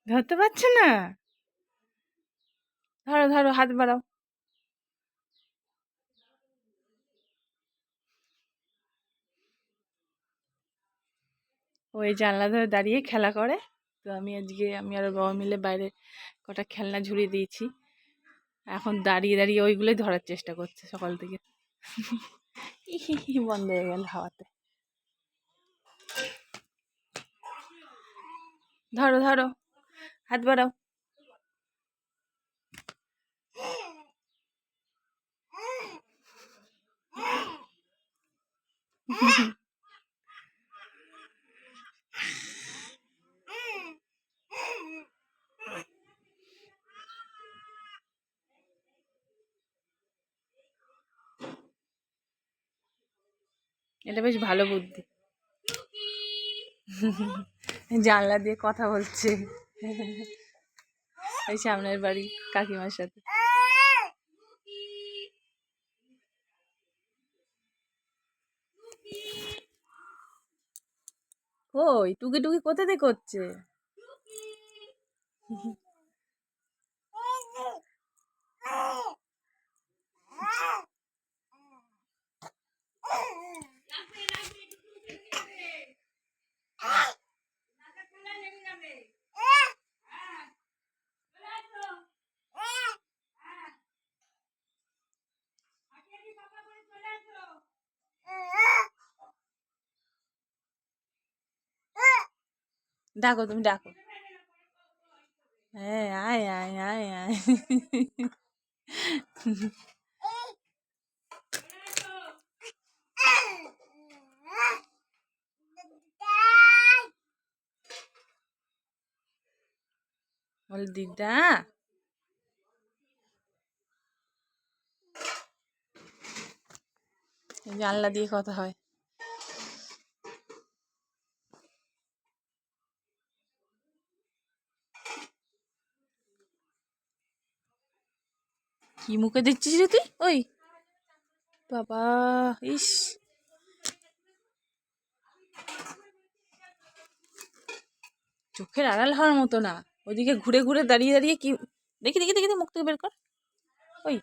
ধরতে পারছে না। ধরো ধরো, হাত বাড়াও। ওই জানলা ধরে দাঁড়িয়ে খেলা করে। তো আমি আর ওর বাবা মিলে বাইরে কটা খেলনা ঝুলিয়ে দিয়েছি। এখন দাঁড়িয়ে দাঁড়িয়ে ওইগুলোই ধরার চেষ্টা করছে সকাল থেকে। বন্ধ হয়ে গেল হাওয়াতে। ধরো ধরো, হাত বাড়াও। এটা বেশ ভালো বুদ্ধি। জানলা দিয়ে কথা বলছে এই সামনের বাড়ি কাকিমার সাথে। ওই টুকি টুকি কোথা থেকে করছে? ডাকো, তুমি ডাকো। হ্যাঁ, আয় আয় আয় আয়। বল দিদা। জানলা দিয়ে কথা হয়। কি মুখে দিচ্ছিস রে তুই? ওই বাবা, ইস, চোখের আড়াল হওয়ার মতো না। ওদিকে ঘুরে ঘুরে দাঁড়িয়ে দাঁড়িয়ে কি, দেখি দেখি দেখি মুখ থেকে বের কর। ওই